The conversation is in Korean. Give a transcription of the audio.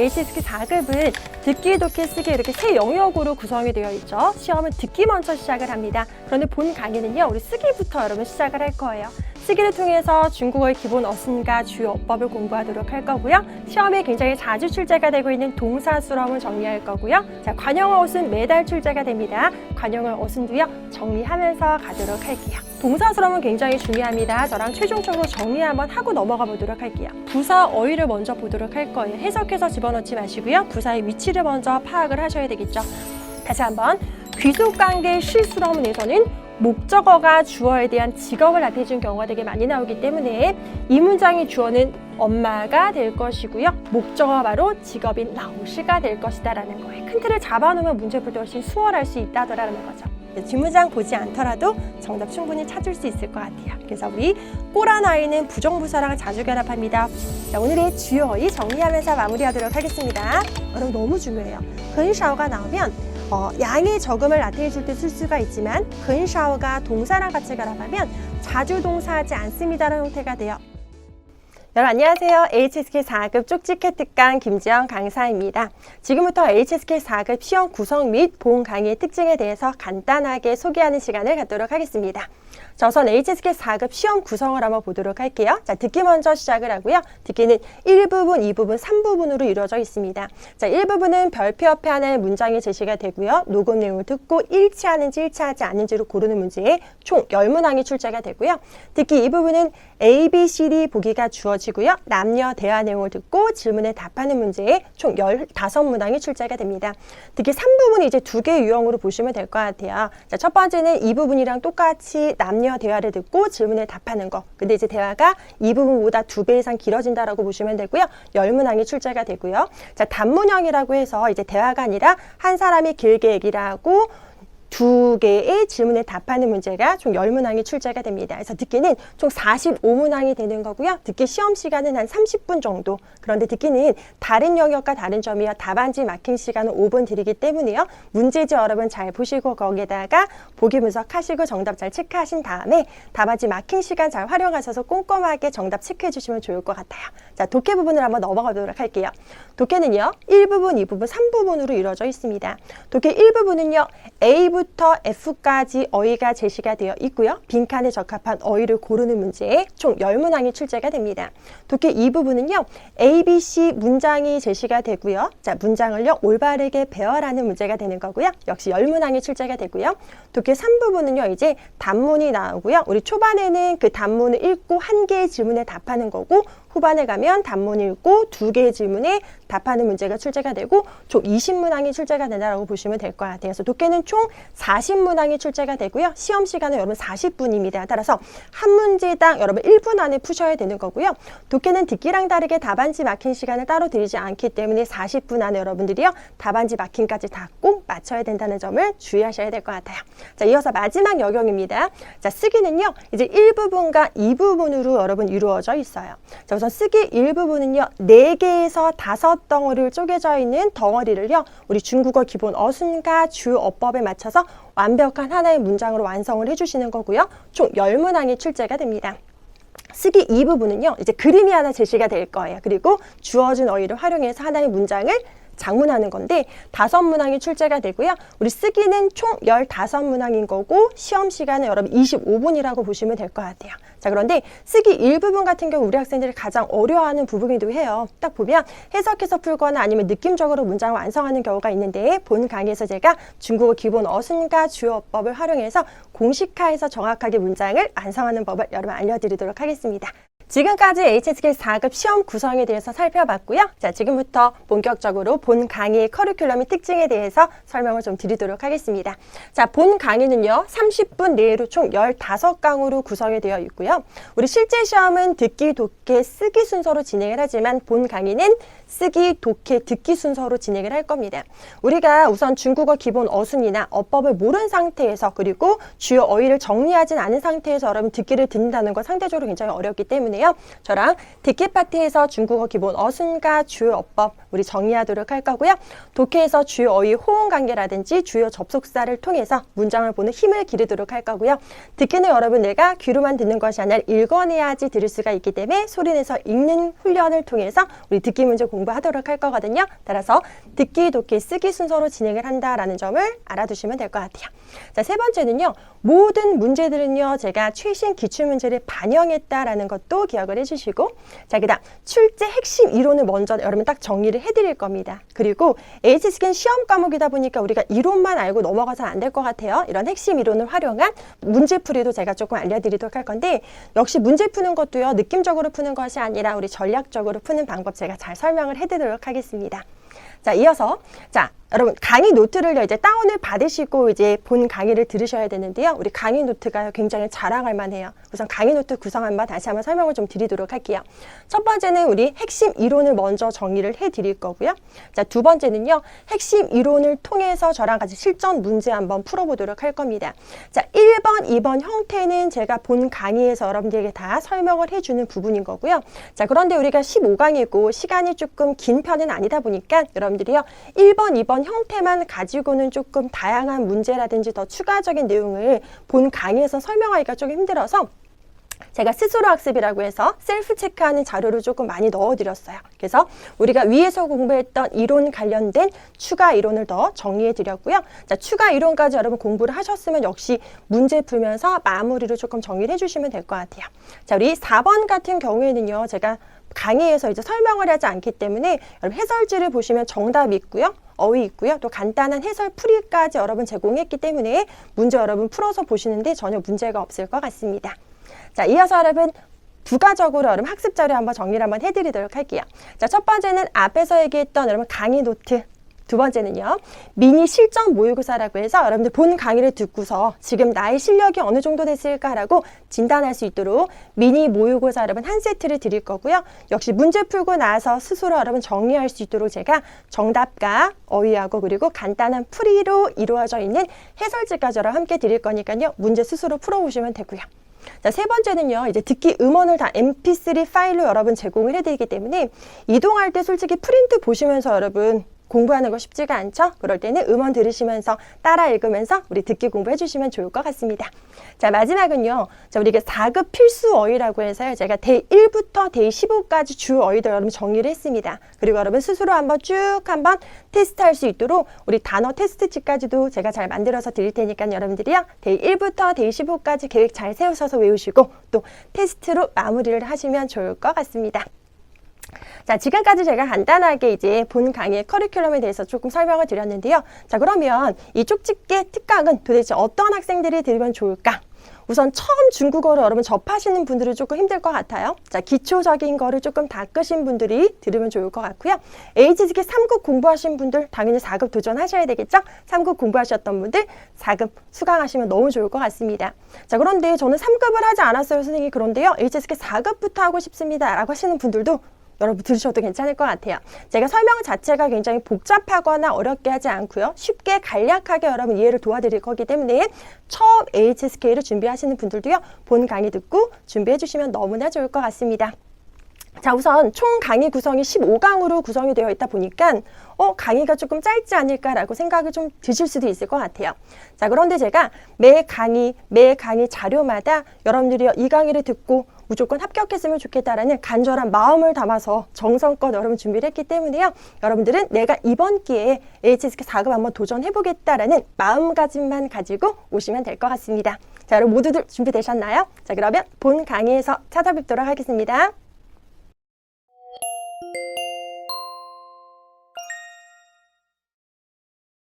HSK 4급은 듣기, 독해, 쓰기 이렇게 세 영역으로 구성이 되어 있죠. 시험은 듣기 먼저 시작을 합니다. 그런데 본 강의는요, 우리 쓰기부터 여러분 시작을 할 거예요. 쓰기를 통해서 중국어의 기본 어순과 주요 어법을 공부하도록 할 거고요. 시험에 굉장히 자주 출제가 되고 있는 동사 수럼을 정리할 거고요. 자, 관용어 어순 매달 출제가 됩니다. 관용어 어순도요, 정리하면서 가도록 할게요. 동사 수럼은 굉장히 중요합니다. 저랑 최종적으로 정리 한번 하고 넘어가 보도록 할게요. 부사 어휘를 먼저 보도록 할 거예요. 해석해서 집어넣지 마시고요. 부사의 위치를 먼저 파악을 하셔야 되겠죠. 다시 한번, 귀속관계 실수럼에서는 목적어가 주어에 대한 직업을 나타내준 경우가 되게 많이 나오기 때문에 이 문장의 주어는 엄마가 될 것이고요. 목적어가 바로 직업인 라오시가 될 것이다 라는 거예요. 큰 틀을 잡아놓으면 문제 풀 때 훨씬 수월할 수 있다라는 거죠. 뒷문장 보지 않더라도 정답 충분히 찾을 수 있을 것 같아요. 그래서 우리 꼬란 아이는 부정부사랑 자주 결합합니다. 자, 오늘의 주요 어휘 정리하면서 마무리하도록 하겠습니다. 여러분 너무 중요해요. 근샤오가 나오면 양의 적음을 나타내줄 때 쓸 수가 있지만 근샤오가 동사랑 같이 결합하면 자주 동사하지 않습니다라는 형태가 돼요. 여러분 안녕하세요. HSK 4급 쪽집게 특강 김지영 강사입니다. 지금부터 HSK 4급 시험 구성 및 본 강의의 특징에 대해서 간단하게 소개하는 시간을 갖도록 하겠습니다. 자, 우선 HSK 4급 시험 구성을 한번 보도록 할게요. 자, 듣기 먼저 시작을 하고요. 듣기는 1부분, 2부분, 3부분으로 이루어져 있습니다. 자, 1부분은 별표 옆에 하나의 문장이 제시가 되고요. 녹음 내용을 듣고 일치하는지 일치하지 않는지로 고르는 문제에 총 10문항이 출제가 되고요. 듣기 2부분은 A, B, C, D 보기가 주어지고요. 남녀 대화 내용을 듣고 질문에 답하는 문제에 총 15문항이 출제가 됩니다. 듣기 3부분이 이제 두 개의 유형으로 보시면 될 것 같아요. 자, 첫 번째는 이 부분이랑 똑같이 남녀 대화를 듣고 질문에 답하는 거. 근데 이제 대화가 이 부분보다 2배 이상 길어진다라고 보시면 되고요. 10문항이 출제가 되고요. 자, 단문형이라고 해서 이제 대화가 아니라 한 사람이 길게 얘기를 하고 2개의 질문에 답하는 문제가 총 10문항이 출제가 됩니다. 그래서 듣기는 총 45문항이 되는 거고요. 듣기 시험 시간은 한 30분 정도. 그런데 듣기는 다른 영역과 다른 점이요. 답안지 마킹 시간은 5분 드리기 때문에요. 문제지 여러분 잘 보시고 거기에다가 보기 분석하시고 정답 잘 체크하신 다음에 답안지 마킹 시간 잘 활용하셔서 꼼꼼하게 정답 체크해 주시면 좋을 것 같아요. 자, 독해 부분을 한번 넘어가 보도록 할게요. 독해는요. 1부분, 2부분, 3부분으로 이루어져 있습니다. 독해 1부분은요. A부터 F까지 어휘가 제시가 되어 있고요. 빈칸에 적합한 어휘를 고르는 문제에 총 10문항이 출제가 됩니다. 독해 2부분은요. A, B, C 문장이 제시가 되고요. 자, 문장을요. 올바르게 배워라는 문제가 되는 거고요. 역시 10문항이 출제가 되고요. 독해 3부분은요. 이제 단문이 나오고요. 우리 초반에는 그 단문을 읽고 한 개의 질문에 답하는 거고 후반에 가면 단문 읽고 2개의 질문에 답하는 문제가 출제가 되고 총 20문항이 출제가 된다고 보시면 될 것 같아요. 그래서 독해는 총 40문항이 출제가 되고요. 시험 시간은 여러분 40분입니다. 따라서 한 문제당 여러분 1분 안에 푸셔야 되는 거고요. 독해는 듣기랑 다르게 답안지 마킹 시간을 따로 드리지 않기 때문에 40분 안에 여러분들이요. 답안지 마킹까지 다 꼭 맞춰야 된다는 점을 주의하셔야 될 것 같아요. 자, 이어서 마지막 영역입니다. 자, 쓰기는요. 이제 1부분과 2부분으로 여러분 이루어져 있어요. 자, 우선 쓰기 1부분은요. 4개에서 5덩어리를 쪼개져 있는 덩어리를요. 우리 중국어 기본 어순과 주요 어법에 맞춰서 완벽한 하나의 문장으로 완성을 해주시는 거고요. 총 10문항이 출제가 됩니다. 쓰기 2부분은요. 이제 그림이 하나 제시가 될 거예요. 그리고 주어진 어휘를 활용해서 하나의 문장을 장문하는 건데 5문항이 출제가 되고요. 우리 쓰기는 총 15문항인 거고 시험 시간은 여러분 25분이라고 보시면 될 것 같아요. 자, 그런데 쓰기 1부분 같은 경우 우리 학생들이 가장 어려워하는 부분이기도 해요. 딱 보면 해석해서 풀거나 아니면 느낌적으로 문장을 완성하는 경우가 있는데 본 강의에서 제가 중국어 기본 어순과 주요 어법을 활용해서 공식화해서 정확하게 문장을 완성하는 법을 여러분 알려드리도록 하겠습니다. 지금까지 HSK 4급 시험 구성에 대해서 살펴봤고요. 자, 지금부터 본격적으로 본 강의의 커리큘럼의 특징에 대해서 설명을 좀 드리도록 하겠습니다. 자, 본 강의는요. 30분 내로 총 15강으로 구성이 되어 있고요. 우리 실제 시험은 듣기, 독해, 쓰기 순서로 진행을 하지만 본 강의는 쓰기, 독해, 듣기 순서로 진행을 할 겁니다. 우리가 우선 중국어 기본 어순이나 어법을 모르는 상태에서 그리고 주요 어휘를 정리하진 않은 상태에서 여러분 듣기를 듣는다는 건 상대적으로 굉장히 어렵기 때문에요. 저랑 듣기 파트에서 중국어 기본 어순과 주요 어법 우리 정리하도록 할 거고요. 독해에서 주요 어휘 호응 관계라든지 주요 접속사를 통해서 문장을 보는 힘을 기르도록 할 거고요. 듣기는 여러분 내가 귀로만 듣는 것이 아니라 읽어내야지 들을 수가 있기 때문에 소리내서 읽는 훈련을 통해서 우리 듣기 문제 공부 공부하도록 할 거거든요. 따라서 듣기, 독기, 쓰기 순서로 진행을 한다라는 점을 알아두시면 될 것 같아요. 자, 세 번째는요. 모든 문제들은요. 제가 최신 기출문제를 반영했다라는 것도 기억을 해주시고, 자, 그 다음 출제 핵심 이론을 먼저 여러분 딱 정리를 해드릴 겁니다. 그리고 HSK는 시험 과목이다 보니까 우리가 이론만 알고 넘어가서는 안 될 것 같아요. 이런 핵심 이론을 활용한 문제풀이도 제가 조금 알려드리도록 할 건데, 역시 문제 푸는 것도요. 느낌적으로 푸는 것이 아니라 우리 전략적으로 푸는 방법 제가 잘 설명을 해드리도록 하겠습니다. 자, 이어서 자, 여러분 강의 노트를 이제 다운을 받으시고 이제 본 강의를 들으셔야 되는데요. 우리 강의 노트가 굉장히 자랑할 만해요. 우선 강의 노트 구성 한번 다시 한번 설명을 좀 드리도록 할게요. 첫 번째는 우리 핵심 이론을 먼저 정리를 해 드릴 거고요. 자, 두 번째는요. 핵심 이론을 통해서 저랑 같이 실전 문제 한번 풀어보도록 할 겁니다. 자, 1번, 2번 형태는 제가 본 강의에서 여러분들에게 다 설명을 해주는 부분인 거고요. 자, 그런데 우리가 15강이고 시간이 조금 긴 편은 아니다 보니까 여러분들이요. 1번, 2번 형태만 가지고는 조금 다양한 문제라든지 더 추가적인 내용을 본 강의에서 설명하기가 조금 힘들어서 제가 스스로 학습이라고 해서 셀프 체크하는 자료를 조금 많이 넣어드렸어요. 그래서 우리가 위에서 공부했던 이론 관련된 추가 이론을 더 정리해 드렸고요. 자, 추가 이론까지 여러분 공부를 하셨으면 역시 문제 풀면서 마무리를 조금 정리를 해주시면 될 것 같아요. 자, 우리 4번 같은 경우에는요. 제가 강의에서 이제 설명을 하지 않기 때문에 여러분 해설지를 보시면 정답이 있고요. 어휘 있고요. 또 간단한 해설 풀이까지 여러분 제공했기 때문에 문제 여러분 풀어서 보시는데 전혀 문제가 없을 것 같습니다. 자, 이어서 여러분 부가적으로 여러분 학습 자료 한번 정리를 한번 해드리도록 할게요. 자, 첫 번째는 앞에서 얘기했던 여러분 강의 노트. 두 번째는요. 미니 실전 모의고사라고 해서 여러분들 본 강의를 듣고서 지금 나의 실력이 어느 정도 됐을까라고 진단할 수 있도록 미니 모의고사 여러분 한 세트를 드릴 거고요. 역시 문제 풀고 나서 스스로 여러분 정리할 수 있도록 제가 정답과 어휘하고 그리고 간단한 풀이로 이루어져 있는 해설지까지 여러분 함께 드릴 거니까요. 문제 스스로 풀어보시면 되고요. 자, 세 번째는요. 이제 듣기 음원을 다 mp3 파일로 여러분 제공을 해드리기 때문에 이동할 때 솔직히 프린트 보시면서 여러분 공부하는 거 쉽지가 않죠? 그럴 때는 음원 들으시면서 따라 읽으면서 우리 듣기 공부해 주시면 좋을 것 같습니다. 자, 마지막은요. 자, 우리 4급 필수 어휘라고 해서요. 제가 데이 1부터 데이 15까지 주 어휘들 여러분 정리를 했습니다. 그리고 여러분 스스로 한번 쭉 한번 테스트할 수 있도록 우리 단어 테스트집까지도 제가 잘 만들어서 드릴 테니까 여러분들이요. 데이 1부터 데이 15까지 계획 잘 세우셔서 외우시고 또 테스트로 마무리를 하시면 좋을 것 같습니다. 자, 지금까지 제가 간단하게 이제 본 강의의 커리큘럼에 대해서 조금 설명을 드렸는데요. 자, 그러면 이 쪽집게 특강은 도대체 어떤 학생들이 들으면 좋을까? 우선 처음 중국어를 여러분 접하시는 분들은 조금 힘들 것 같아요. 자, 기초적인 거를 조금 닦으신 분들이 들으면 좋을 것 같고요. HSK 3급 공부하신 분들 당연히 4급 도전하셔야 되겠죠? 3급 공부하셨던 분들 4급 수강하시면 너무 좋을 것 같습니다. 자, 그런데 저는 3급을 하지 않았어요, 선생님. 그런데요, HSK 4급부터 하고 싶습니다 라고 하시는 분들도 여러분 들으셔도 괜찮을 것 같아요. 제가 설명 자체가 굉장히 복잡하거나 어렵게 하지 않고요. 쉽게 간략하게 여러분 이해를 도와드릴 거기 때문에 처음 HSK를 준비하시는 분들도요. 본 강의 듣고 준비해 주시면 너무나 좋을 것 같습니다. 자, 우선 총 강의 구성이 15강으로 구성이 되어 있다 보니까 강의가 조금 짧지 않을까라고 생각을 좀 드실 수도 있을 것 같아요. 자, 그런데 제가 매 강의 자료마다 여러분들이 이 강의를 듣고 무조건 합격했으면 좋겠다라는 간절한 마음을 담아서 정성껏 여러분 준비를 했기 때문에요. 여러분들은 내가 이번 기회에 HSK 4급 한번 도전해보겠다라는 마음가짐만 가지고 오시면 될 것 같습니다. 자, 여러분 모두들 준비되셨나요? 자, 그러면 본 강의에서 찾아뵙도록 하겠습니다.